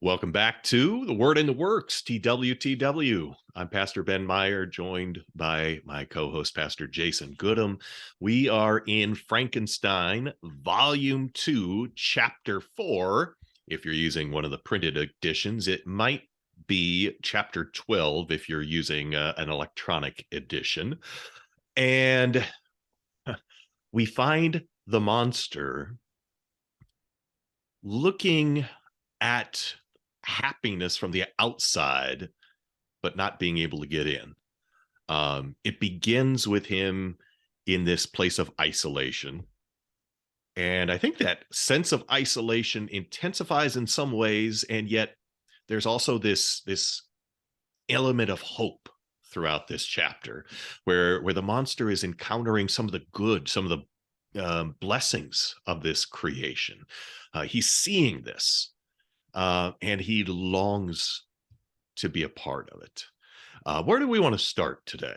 Welcome back to The Word in the Works, TWTW. I'm Pastor Ben Meyer, joined by my co-host, Pastor Jason Goodham. We are in Frankenstein, Volume 2, Chapter 4. If you're using one of the printed editions, it might be Chapter 12 if you're using an electronic edition. And we find the monster looking at happiness from the outside, but not being able to get in. It begins with him in this place of isolation. And I think that sense of isolation intensifies in some ways, and yet there's also this element of hope throughout this chapter, where the monster is encountering some of the good, some of the blessings of this creation. He's seeing this, and he longs to be a part of it. Where do we want to start today?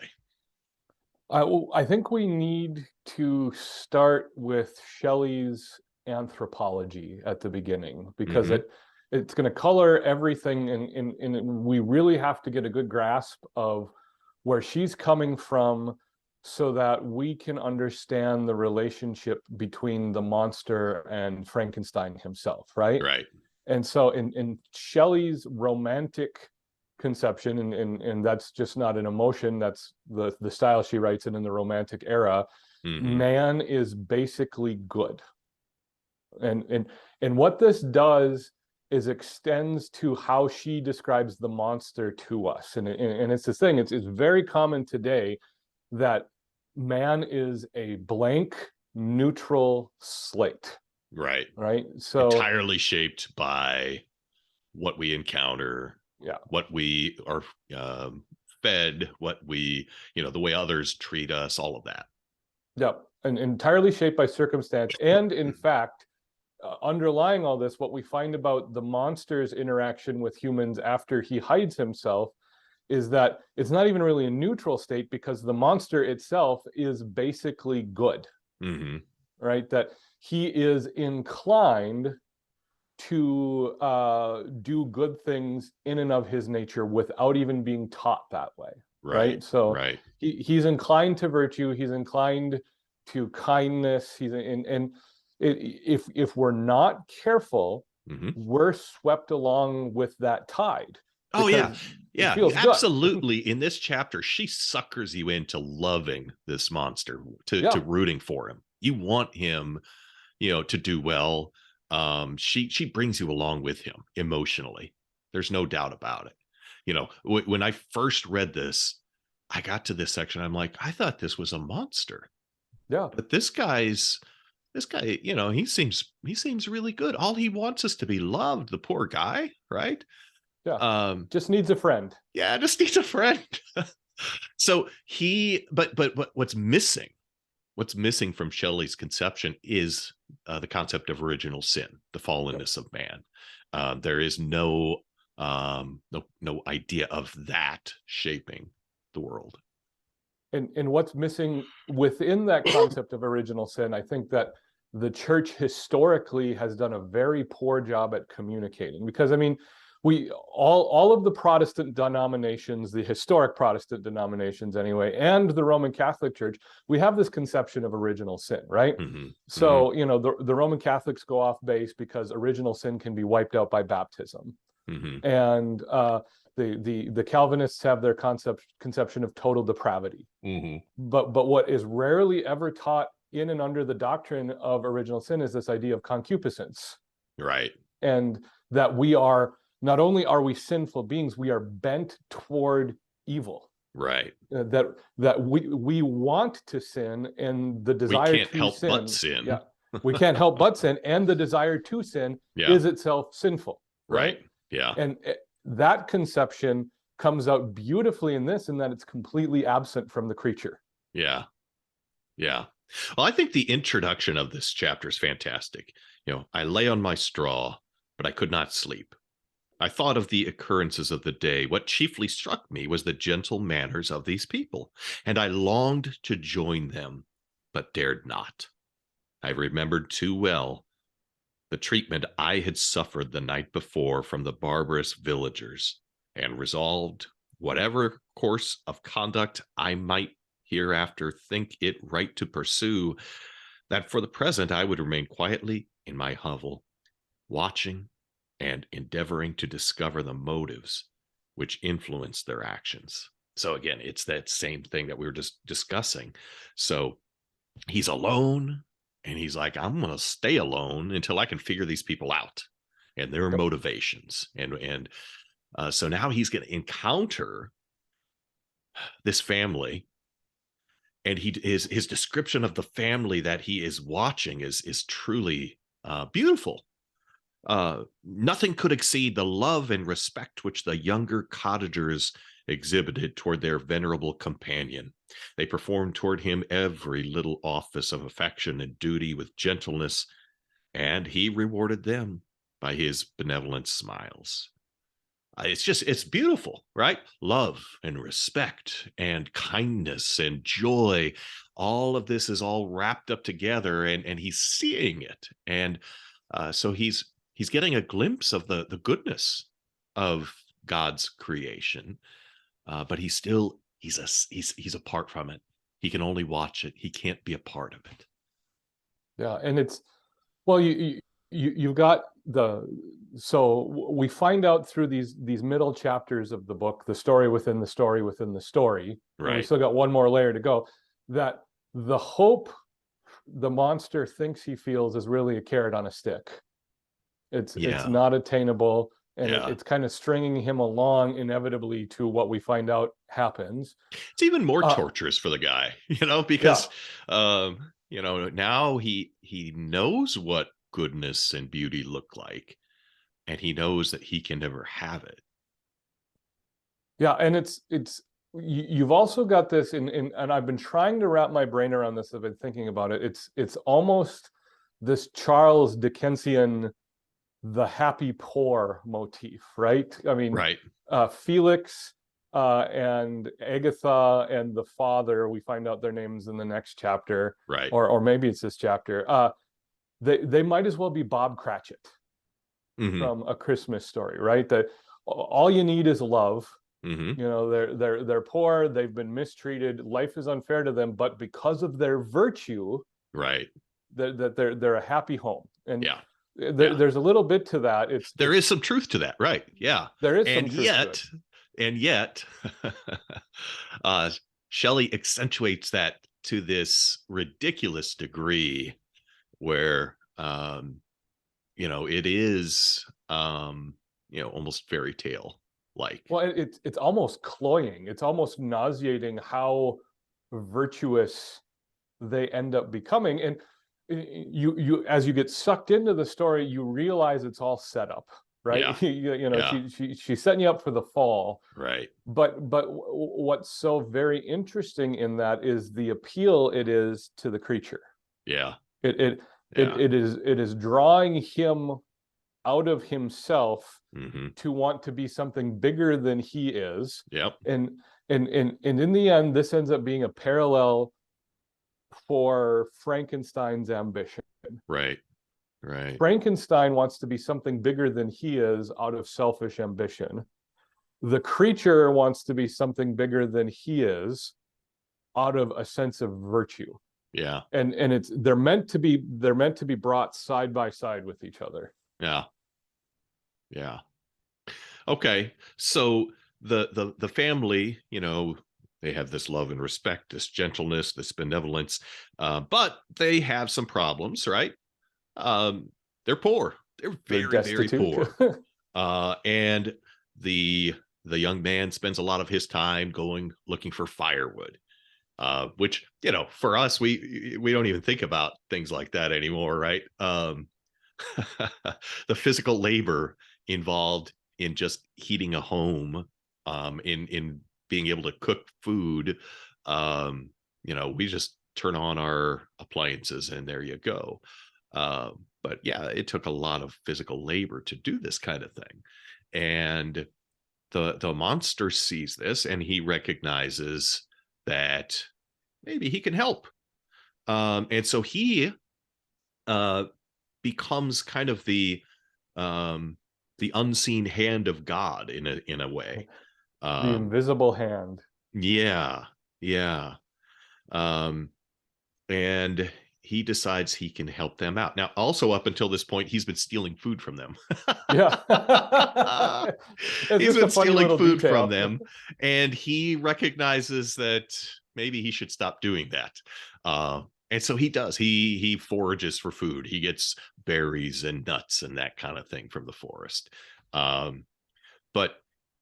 I think we need to start with Shelley's anthropology at the beginning, because it's going to color everything, and we really have to get a good grasp of where she's coming from so that we can understand the relationship between the monster and Frankenstein himself, right? Right. And so in Shelley's romantic conception, and that's just not an emotion, that's the style she writes in the Romantic era, man is basically good. And what this does is extends to how she describes the monster to us. And it's this thing, it's very common today that man is a blank, neutral slate. Right. So entirely shaped by what we encounter, what we are fed, what we, the way others treat us, all of that. Yeah, and entirely shaped by circumstance. And in fact, underlying all this, what we find about the monster's interaction with humans after he hides himself is that it's not even really a neutral state, because the monster itself is basically good. Right? That he is inclined to do good things in and of his nature without even being taught that way. Right? So he's inclined to virtue, he's inclined to kindness, if we're not careful, we're swept along with that tide. Oh yeah, absolutely. In this chapter, she suckers you into loving this monster, to rooting for him. You want him, to do well. She brings you along with him emotionally. There's no doubt about it. When I first read this, I got to this section, I'm like, I thought this was a monster. Yeah. But this guy, he seems really good. All he wants is to be loved, the poor guy, right? Yeah. Just needs a friend. Yeah, just needs a friend. So but what's missing from Shelley's conception is the concept of original sin, the fallenness of man. There is no idea of that shaping the world. And what's missing within that concept of original sin, I think that the church historically has done a very poor job at communicating. Because, we all of the Protestant denominations, the historic Protestant denominations anyway, and the Roman Catholic Church, we have this conception of original sin, right? So, the Roman Catholics go off base because original sin can be wiped out by baptism. And the Calvinists have their conception of total depravity. But what is rarely ever taught in and under the doctrine of original sin is this idea of concupiscence. Right. And that we are, not only are we sinful beings, we are bent toward evil. Right. That we want to sin, and the desire we can't help but sin. Yeah, we can't help but sin, and the desire to sin is itself sinful. Right. Yeah. And that conception comes out beautifully in this, in that it's completely absent from the creature. Yeah. Well, I think the introduction of this chapter is fantastic. I lay on my straw, but I could not sleep. I thought of the occurrences of the day. What chiefly struck me was the gentle manners of these people, and I longed to join them, but dared not. I remembered too well the treatment I had suffered the night before from the barbarous villagers, and resolved, whatever course of conduct I might hereafter think it right to pursue, that for the present I would remain quietly in my hovel, watching and endeavoring to discover the motives which influence their actions. So again, it's that same thing that we were just discussing. So he's alone, and he's like, I'm going to stay alone until I can figure these people out and their Yep. motivations. And so now he's going to encounter this family, and his description of the family that he is watching is truly beautiful. Nothing could exceed the love and respect which the younger cottagers exhibited toward their venerable companion. They performed toward him every little office of affection and duty with gentleness, and he rewarded them by his benevolent smiles. It's beautiful, right? Love and respect and kindness and joy. All of this is all wrapped up together, and he's seeing it. And so he's getting a glimpse of the goodness of God's creation, but he's apart from it. He can only watch it. He can't be a part of it. Yeah, and it's well, you've got so we find out through these middle chapters of the book, the story within the story within the story, and we Right. still got one more layer to go, that the hope the monster thinks he feels is really a carrot on a stick. It's Yeah. not attainable, and Yeah. it's kind of stringing him along inevitably to what we find out happens. It's even more Uh, torturous for the guy, yeah, because now he knows what goodness and beauty look like, and he knows that he can never have it. yeah, and you've also got this and I've been trying to wrap my brain around this. I've been thinking about it. It's almost this Charles Dickensian the happy poor motif, right? I mean, Right. Felix and Agatha and the father, we find out their names in the next chapter, Right. or maybe it's this chapter. They might as well be Bob Cratchit Hmm. from A Christmas Story, right? That all you need is love. Hmm. You know, they're poor, they've been mistreated, life is unfair to them, but because of their virtue, Right. that they're a happy home. And Yeah. Yeah. there's a little bit to that. There is some truth to that, right? Yeah. There is some And truth to it. yet, uh, Shelley accentuates that to this ridiculous degree where, it is, almost fairy tale like. Well, it's almost cloying. It's almost nauseating how virtuous they end up becoming. And you as you get sucked into the story, you realize it's all set up, right? Yeah. You know, Yeah. she's setting you up for the fall. Right. But what's so very interesting in that is the appeal it is to the creature. Yeah. It it Yeah. it is drawing him out of himself Hmm. to want to be something bigger than he is. Yep. And in the end, this ends up being a parallel for Frankenstein's ambition. Right. Right. Frankenstein wants to be something bigger than he is out of selfish ambition. The creature wants to be something bigger than he is out of a sense of virtue. Yeah. And they're meant to be brought side by side with each other. Yeah. Yeah. Okay. So the family, they have this love and respect, this gentleness, this benevolence, but they have some problems, right? They're poor. They're They're very, very destitute. poor. And the young man spends a lot of his time going looking for firewood, which, for us, we don't even think about things like that anymore, right? The physical labor involved in just heating a home, in being able to cook food, we just turn on our appliances and there you go. But yeah, it took a lot of physical labor to do this kind of thing. And the monster sees this, and he recognizes that maybe he can help. And so he uh becomes kind of the unseen hand of God in a way. The invisible hand. Yeah, yeah. Um, and he decides he can help them out. Now, also up until this point, he's been stealing food from them. Yeah. It's He's just a been funny stealing little food from detail. them, and he recognizes that maybe he should stop doing that. And so he does. He forages for food. He gets berries and nuts and that kind of thing from the forest. Um, but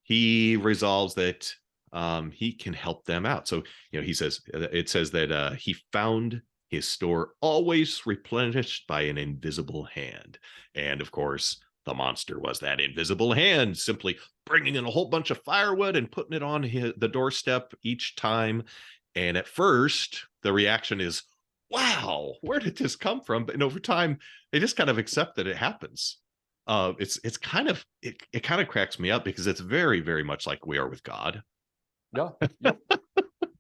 he resolves that he can help them out. So, he says, it says that he found his store always replenished by an invisible hand. And of course, the monster was that invisible hand, simply bringing in a whole bunch of firewood and putting it on the doorstep each time. And at first, the reaction is, wow, where did this come from? And over time, they just kind of accept that it happens. It's kind of it kind of cracks me up because it's very, very much like we are with God. Yeah. Yep.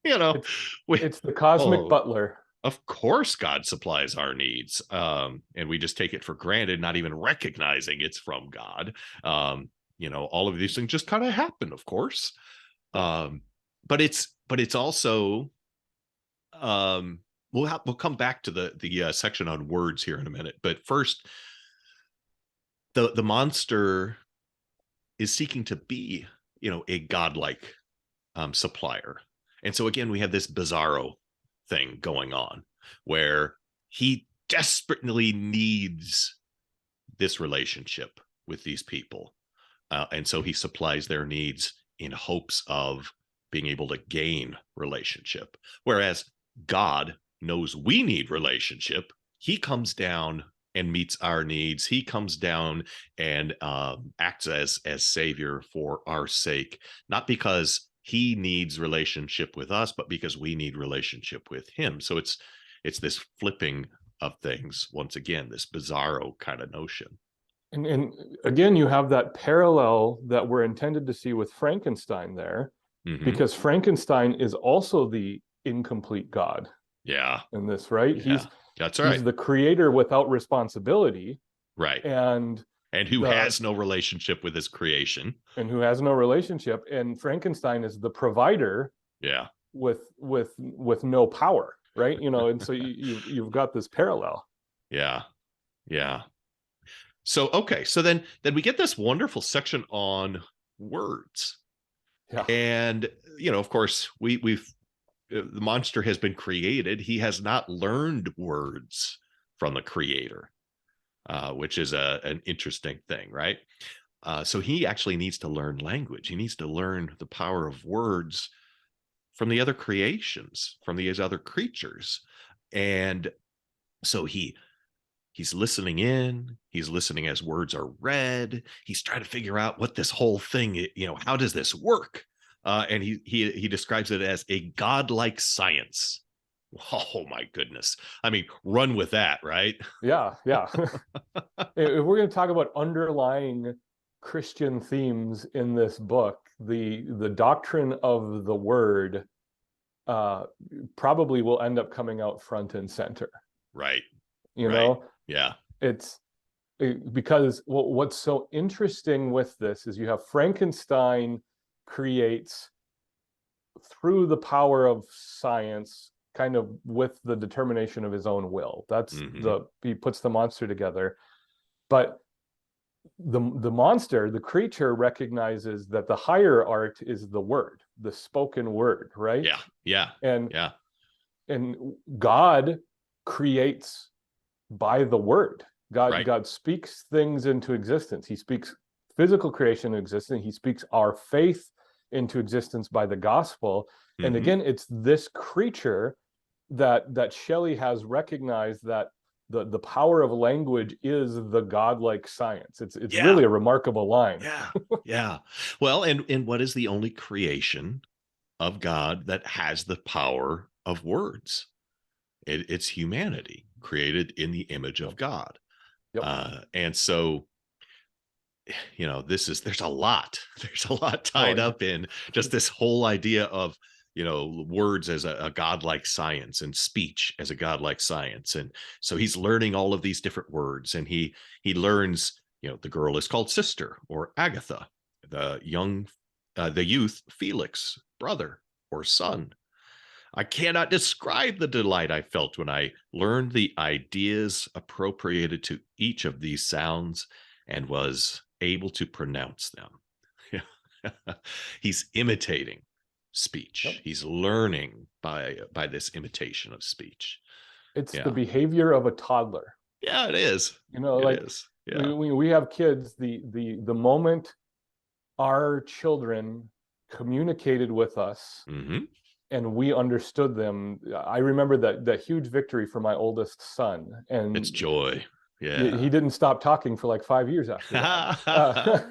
It's, we, it's the cosmic butler. Of course, God supplies our needs, and we just take it for granted, not even recognizing it's from God. All of these things just kind of happen, of course. But it's also we'll come back to the section on words here in a minute. But first, the monster is seeking to be, a godlike supplier. And so again, we have this bizarro thing going on where he desperately needs this relationship with these people. And so he supplies their needs in hopes of being able to gain relationship. Whereas God knows we need relationship. He comes down and meets our needs. He comes down and acts as savior for our sake, not because he needs relationship with us, but because we need relationship with him. So it's this flipping of things once again, this bizarro kind of notion. And again, you have that parallel that we're intended to see with Frankenstein there, because Frankenstein is also the incomplete God. Yeah. In this, right? Yeah. That's right. He's the creator without responsibility. Right. And who has no relationship with his creation. And who has no relationship. And Frankenstein is the provider. Yeah. With no power, right? And so you've got this parallel. Yeah. Yeah. So okay, so then we get this wonderful section on words. Yeah. And of course, we've the monster has been created. He has not learned words from the creator, which is an interesting thing, right? So he actually needs to learn language. He needs to learn the power of words from the other creations, from these other creatures. And so he's listening in, he's listening as words are read. He's trying to figure out what this whole thing, how does this work? And he describes it as a godlike science. Oh my goodness. I mean, run with that, right? Yeah. If we're going to talk about underlying Christian themes in this book, the doctrine of the word probably will end up coming out front and center. Right. You know? Yeah. Because what's so interesting with this is you have Frankenstein creates through the power of science, kind of with the determination of his own will. That's he puts the monster together. But the monster, the creature, recognizes that the higher art is the word, the spoken word, right? Yeah. And God creates by the word. God speaks things into existence. He speaks physical creation into existence. He speaks our faith into existence by the gospel. And again, it's this creature that Shelley has recognized that the power of language is the godlike science. It's really a remarkable line. Yeah. Well, and what is the only creation of God that has the power of words? It's humanity, created in the image of God. Yep. And so, there's a lot tied up in just this whole idea of words as a godlike science, and speech as a godlike science. And so he's learning all of these different words, and he learns, the girl is called sister or Agatha, the youth Felix, brother or son. I cannot describe the delight I felt when I learned the ideas appropriated to each of these sounds and was able to pronounce them. He's imitating speech. Yep. He's learning by this imitation of speech. It's the behavior of a toddler. Yeah, it is. It is. Yeah. We have kids, the moment our children communicated with us, mm-hmm. and we understood them, I remember that huge victory for my oldest son, and it's joy. Yeah, he didn't stop talking for like 5 years after that.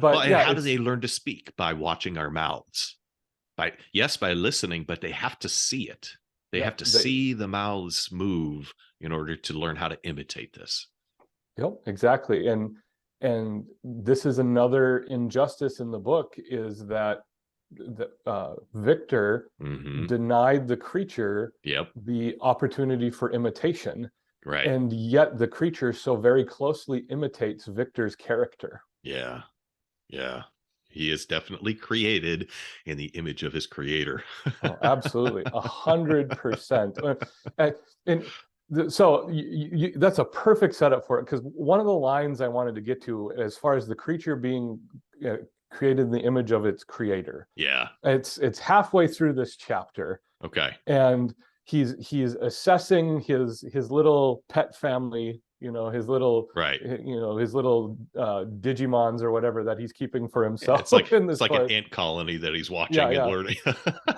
But how do they learn to speak? By watching our mouths. By listening, but they have to see it. They have to see the mouths move in order to learn how to imitate this. Yep, exactly. And this is another injustice in the book, is that Victor mm-hmm. denied the creature the opportunity for imitation. Right. And yet the creature so very closely imitates Victor's character. Yeah. Yeah. He is definitely created in the image of his creator. Oh, absolutely. 100%. And so that's a perfect setup for it, because one of the lines I wanted to get to, as far as the creature being created in the image of its creator. Yeah. It's halfway through this chapter. Okay. And he's assessing his little pet family, his little his little Digimons or whatever that he's keeping for himself. It's like an ant colony that he's watching and learning.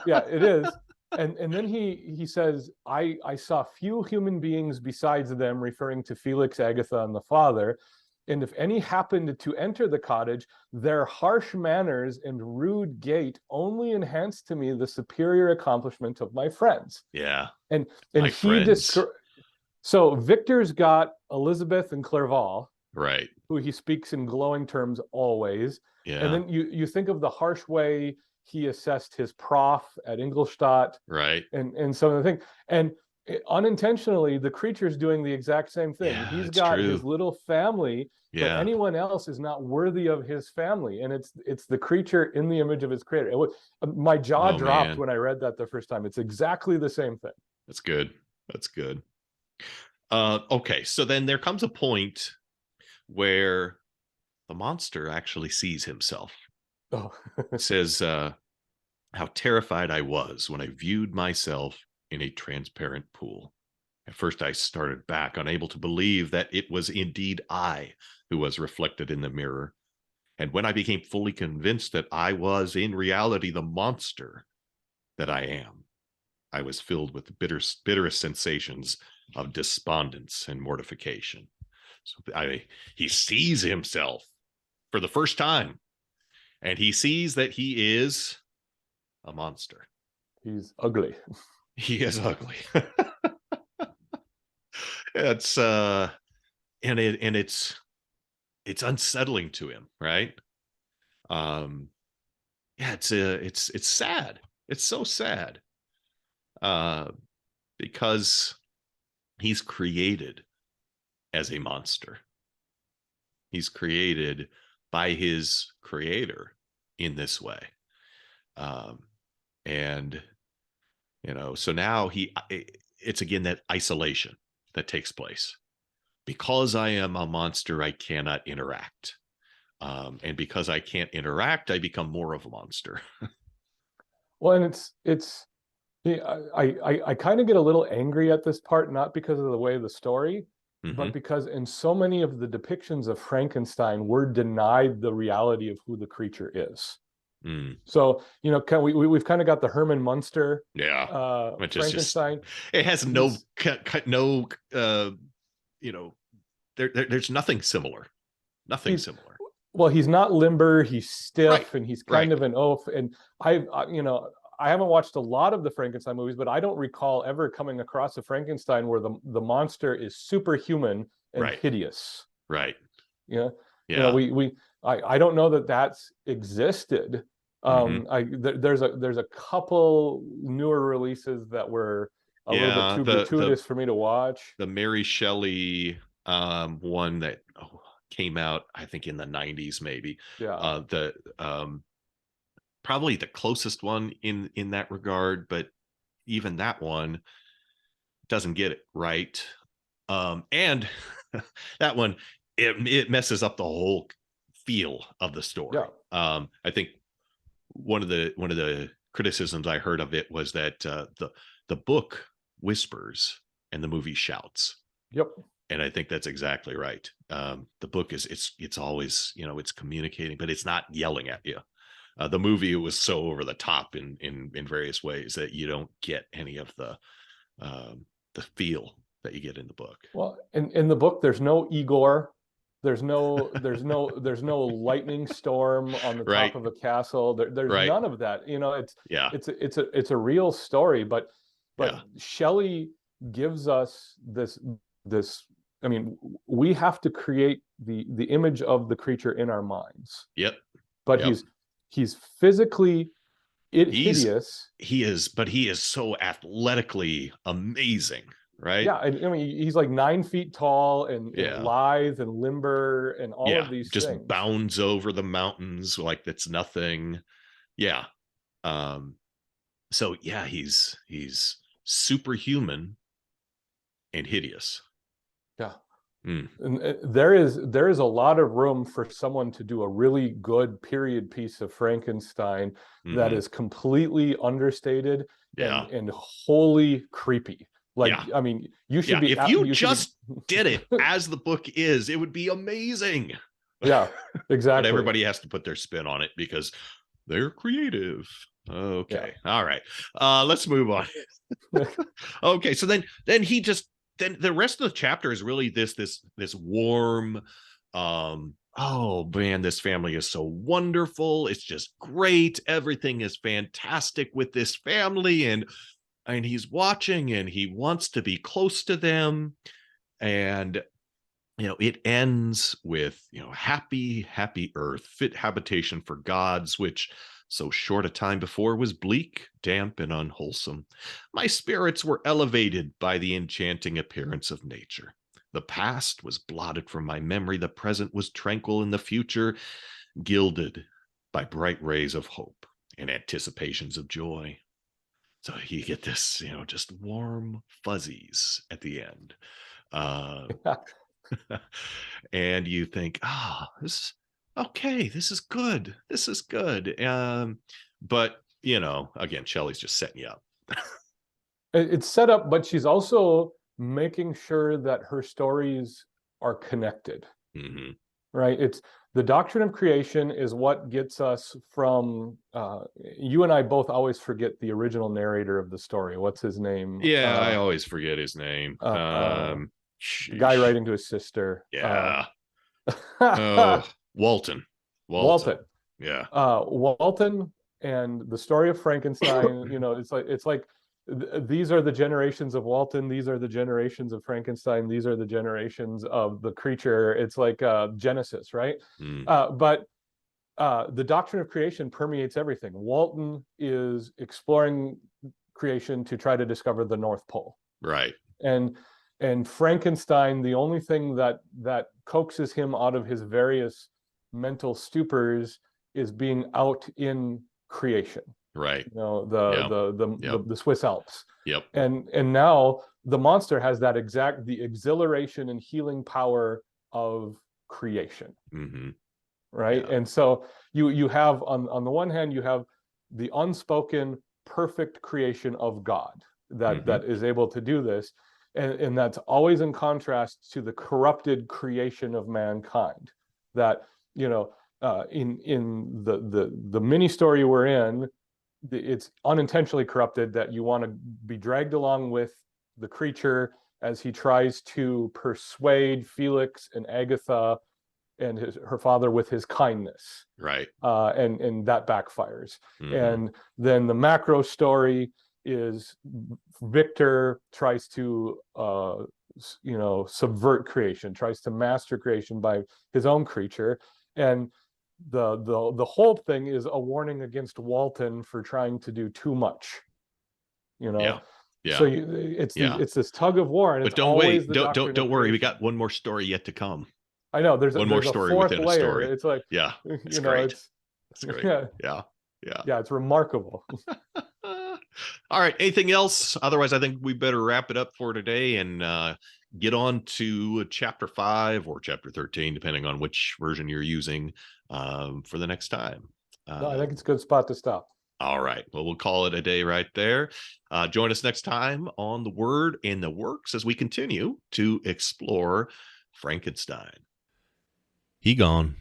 Yeah, it is. And then he says, I saw few human beings besides them, referring to Felix, Agatha, and the father. And if any happened to enter the cottage, their harsh manners and rude gait only enhanced to me the superior accomplishment of my friends. Yeah. And he so Victor's got Elizabeth and Clerval, right, who he speaks in glowing terms always. Yeah. And then you think of the harsh way he assessed his prof at Ingolstadt, right, and some of the things. And unintentionally, the creature's doing the exact same thing. Yeah, he's got his little family, but Yeah. anyone else is not worthy of his family. And it's the creature in the image of his creator. My jaw dropped when I read that the first time. It's exactly the same thing. That's good. Okay, so then there comes a point where the monster actually sees himself. Oh. It says, how terrified I was when I viewed myself in a transparent pool. At first I started back, unable to believe that it was indeed I who was reflected in the mirror. And when I became fully convinced that I was in reality the monster that I am, I was filled with the bitterest sensations of despondence and mortification. So he sees himself for the first time, and he sees that he is a monster. He's ugly. He is ugly. It's it's unsettling to him, right? It's sad. It's so sad. Because he's created as a monster. He's created by his creator in this way. And so now it's again that isolation that takes place. Because I am a monster, I cannot interact. And because I can't interact, I become more of a monster. Well, and I kind of get a little angry at this part, not because of the way of the story, but because in so many of the depictions of Frankenstein, we're denied the reality of who the creature is. So, we've kind of got the Herman Munster, Frankenstein. It has there's nothing similar. Nothing similar. Well, he's not limber, he's stiff, and he's kind of an oaf. And I haven't watched a lot of the Frankenstein movies, but I don't recall ever coming across a Frankenstein where the monster is superhuman and hideous. Right. I don't know that that's existed. Hmm. There's a couple newer releases that were a little bit Yeah, too gratuitous for me to watch. the Mary Shelley one that came out, I think in the 90s maybe. Yeah. The Probably the closest one in that regard, but even that one doesn't get it right. And that one, it messes up the whole feel of the story. Yeah. I think one of the criticisms I heard of it was that the book whispers and the movie shouts, Yep. and I think that's exactly right. The book is it's always, it's communicating, but it's not yelling at you. The movie was so over the top in various ways that you don't get any of the feel that you get in the book. Well, in the book, there's no Igor. There's no lightning storm on the top Right. of a castle. There's Right. none of that. Yeah. It's a real story, but Yeah. Shelley gives us this. I mean, we have to create the image of the creature in our minds, Yep. but Yep. he's physically He's hideous. but he is so athletically amazing, right? Yeah, and I mean, he's like 9 feet tall and Yeah. lithe and limber and all Yeah. of these Just things. bounds over the mountains like that's nothing. Yeah. Um, so yeah, he's superhuman and hideous. Yeah. Mm. And there is a lot of room for someone to do a really good period piece of Frankenstein that Hmm. is completely understated Yeah. and wholly creepy. Like, Yeah. I mean, you should Yeah. be If you you should be just did it as the book is, it would be amazing. yeah, But exactly. everybody has to put their spin on it because they're creative. Okay. Yeah. All right. Let's move on. Okay. So then the rest of the chapter is really this warm, oh man, this family is so wonderful. It's just great. Everything is fantastic with this family, and he's watching and he wants to be close to them. And it ends with, happy earth, fit habitation for gods, which so short a time before was bleak, damp, and unwholesome. My spirits were elevated by the enchanting appearance of nature. The past was blotted from my memory, the present was tranquil, and the future gilded by bright rays of hope and anticipations of joy. So you get this, just warm fuzzies at the end. Uh, and you think, this okay, this is good. This is good. But again, Shelley's just setting you up. It's set up, but she's also making sure that her stories are connected. Hmm. Right? It's the doctrine of creation is what gets us from you and I both always forget the original narrator of the story. What's his name? Yeah, I always forget his name. The guy Sheesh. writing to his sister. Yeah. Oh, Walton. Walton. Yeah. Walton and the story of Frankenstein. It's like these are the generations of Walton. These are the generations of Frankenstein. These are the generations of the creature. It's like Genesis, right? Mm. But the doctrine of creation permeates everything. Walton is exploring creation to try to discover the North Pole. Right. And Frankenstein, the only thing that coaxes him out of his various mental stupors is being out in creation. Right. The Swiss Alps. Yep. And now the monster has the exhilaration and healing power of creation. Mm-hmm. Right. Yeah. And so you have on the one hand, you have the unspoken perfect creation of God that is able to do this. And that's always in contrast to the corrupted creation of mankind that, in the mini story we're in, it's unintentionally corrupted, that you want to be dragged along with the creature as he tries to persuade Felix and Agatha and her father with his kindness. Right. And that backfires. And then the macro story is Victor tries to subvert creation, tries to master creation by his own creature. And the whole thing is a warning against Walton for trying to do too much. You know, Yeah. so Yeah. it's this tug of war, and But it's don't always wait. the Don't doctrine of worry. We creation. got one more story yet to come. I know One more there's a story fourth within a layer. story. It's like, Yeah. It's you know, great. it's It's great. yeah, Yeah. Yeah. yeah, it's remarkable. All right. Anything else? Otherwise, I think we better wrap it up for today and get on to chapter 5 or chapter 13, depending on which version you're using for the next time. No, I think it's a good spot to stop. All right. Well, we'll call it a day right there. Join us next time on The Word and the Works as we continue to explore Frankenstein. He gone.